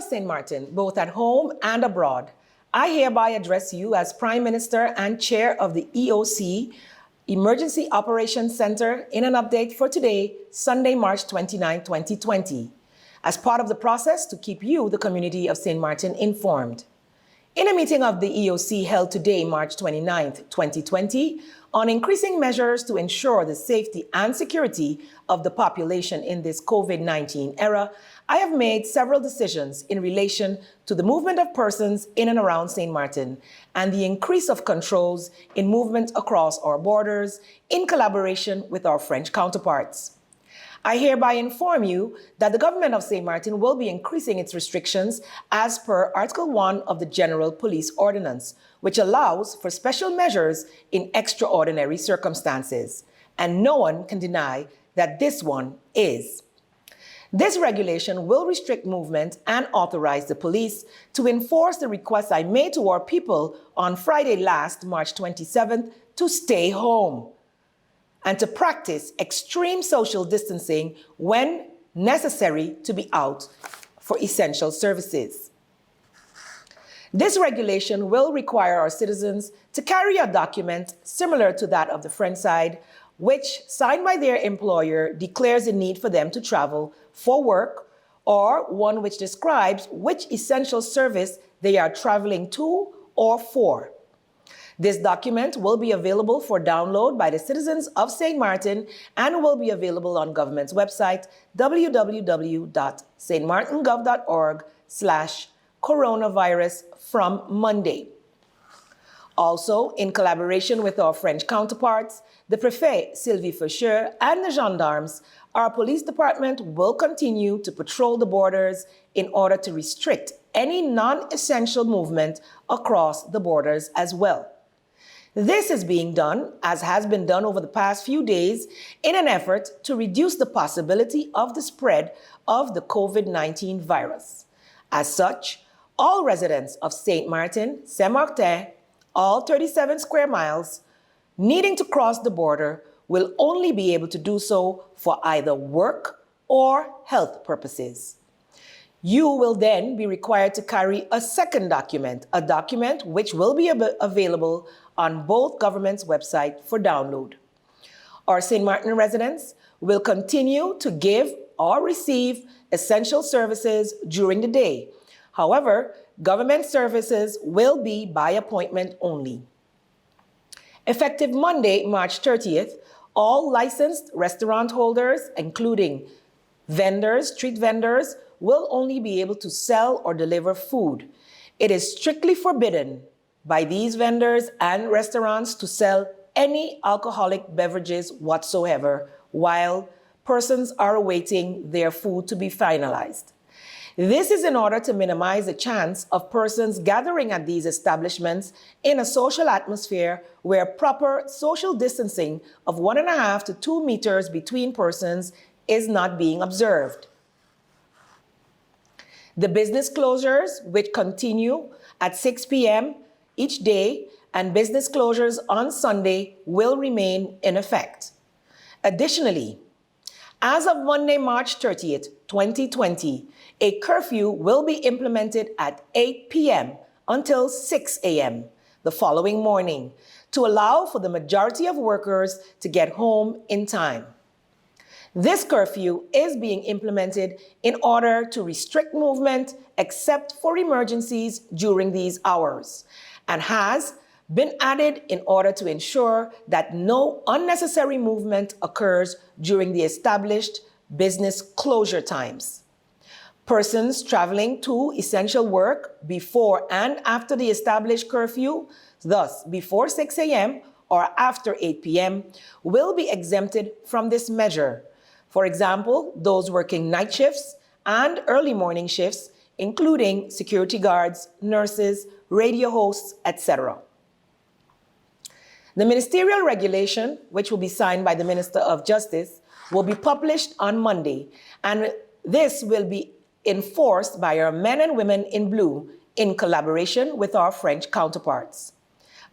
of St. Martin, both at home and abroad, I hereby address you as Prime Minister and Chair of the EOC Emergency Operations Center in an update for today, Sunday, March 29, 2020, as part of the process to keep you, the community of St. Martin, informed. In a meeting of the EOC held today, March 29, 2020, on increasing measures to ensure the safety and security of the population in this COVID-19 era, I have made several decisions in relation to the movement of persons in and around St. Martin and the increase of controls in movement across our borders in collaboration with our French counterparts. I hereby inform you that the government of St. Martin will be increasing its restrictions as per Article 1 of the General Police Ordinance, which allows for special measures in extraordinary circumstances. And no one can deny that this one is. This regulation will restrict movement and authorize the police to enforce the request I made to our people on Friday last, March 27th, to stay home and to practice extreme social distancing when necessary to be out for essential services. This regulation will require our citizens to carry a document similar to that of the French side, which, signed by their employer, declares the need for them to travel for work, or one which describes which essential service they are traveling to or for. This document will be available for download by the citizens of St. Martin and will be available on government's website, www.stmartingov.org/coronavirus from Monday. Also, in collaboration with our French counterparts, the Préfet, Silveria, and the gendarmes, our police department will continue to patrol the borders in order to restrict any non-essential movement across the borders as well. This is being done, as has been done over the past few days, in an effort to reduce the possibility of the spread of the COVID-19 virus. As such, all residents of St. Martin, Saint-Martin, all 37 square miles, needing to cross the border will only be able to do so for either work or health purposes. You will then be required to carry a second document, a document which will be available on both governments' websites for download. Our St. Martin residents will continue to give or receive essential services during the day. However, government services will be by appointment only. Effective Monday, March 30th, all licensed restaurant holders, including vendors, street vendors, will only be able to sell or deliver food. It is strictly forbidden by these vendors and restaurants to sell any alcoholic beverages whatsoever while persons are awaiting their food to be finalized. This is in order to minimize the chance of persons gathering at these establishments in a social atmosphere where proper social distancing of 1.5 to 2 meters between persons is not being observed. The business closures, which continue at 6 p.m. each day, and business closures on Sunday will remain in effect. Additionally, as of Monday, March 30th, 2020, a curfew will be implemented at 8 p.m. until 6 a.m. the following morning to allow for the majority of workers to get home in time. This curfew is being implemented in order to restrict movement except for emergencies during these hours, and has been added in order to ensure that no unnecessary movement occurs during the established business closure times. Persons traveling to essential work before and after the established curfew, thus before 6 a.m. or after 8 p.m., will be exempted from this measure. For example, those working night shifts and early morning shifts, including security guards, nurses, radio hosts, etc. The ministerial regulation, which will be signed by the Minister of Justice, will be published on Monday, and this will be enforced by our men and women in blue in collaboration with our French counterparts.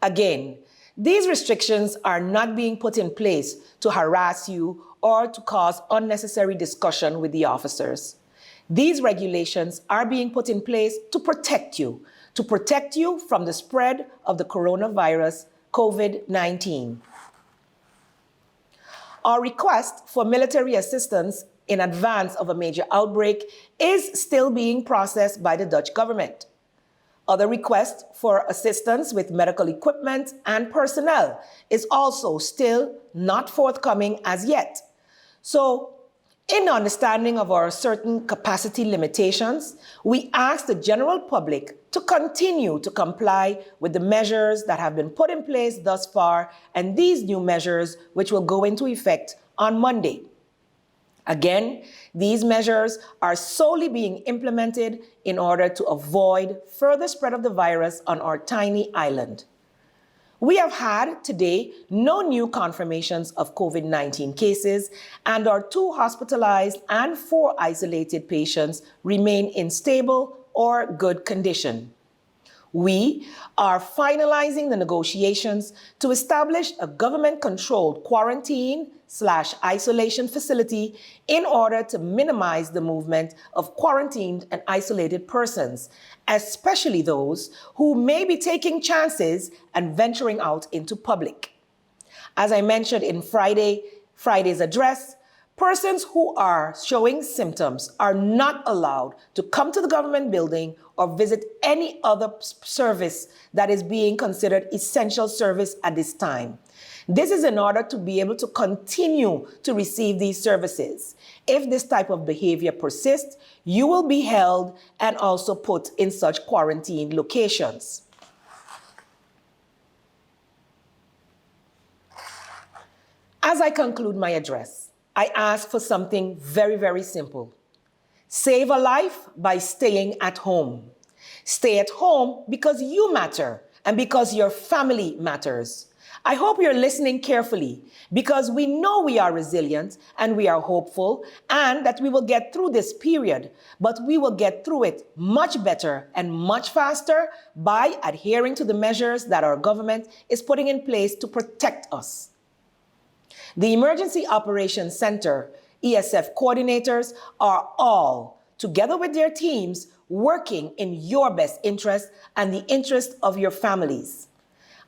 Again, these restrictions are not being put in place to harass you or to cause unnecessary discussion with the officers. These regulations are being put in place to protect you from the spread of the coronavirus, COVID-19. Our request for military assistance in advance of a major outbreak is still being processed by the Dutch government. Other requests for assistance with medical equipment and personnel is also still not forthcoming as yet. So, in understanding of our certain capacity limitations, we ask the general public to continue to comply with the measures that have been put in place thus far and these new measures which will go into effect on Monday. Again, these measures are solely being implemented in order to avoid further spread of the virus on our tiny island. We have had today no new confirmations of COVID-19 cases, and our 2 hospitalized and 4 isolated patients remain in stable or good condition. We are finalizing the negotiations to establish a government-controlled quarantine/isolation facility in order to minimize the movement of quarantined and isolated persons, especially those who may be taking chances and venturing out into public. As I mentioned in Friday's address, persons who are showing symptoms are not allowed to come to the government building or visit any other service that is being considered essential service at this time. This is in order to be able to continue to receive these services. If this type of behavior persists, you will be held and also put in such quarantine locations. As I conclude my address, I ask for something very, very simple. Save a life by staying at home. Stay at home because you matter and because your family matters. I hope you're listening carefully because we know we are resilient and we are hopeful and that we will get through this period, but we will get through it much better and much faster by adhering to the measures that our government is putting in place to protect us. The Emergency Operations Center, ESF coordinators are all, together with their teams, working in your best interest and the interest of your families.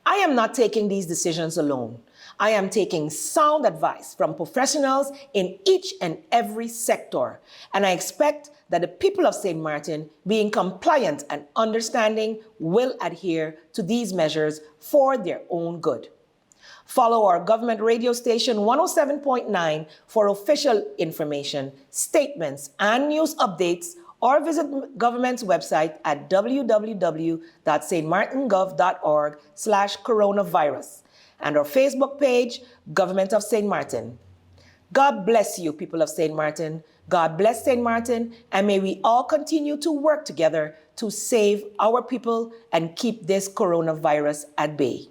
I am not taking these decisions alone. I am taking sound advice from professionals in each and every sector, and I expect that the people of St. Martin, being compliant and understanding, will adhere to these measures for their own good. Follow our government radio station 107.9 for official information, statements, and news updates, or visit government's website at www.stmartingov.org/coronavirus and our Facebook page, Government of St. Martin. God bless you, people of St. Martin. God bless St. Martin, and may we all continue to work together to save our people and keep this coronavirus at bay.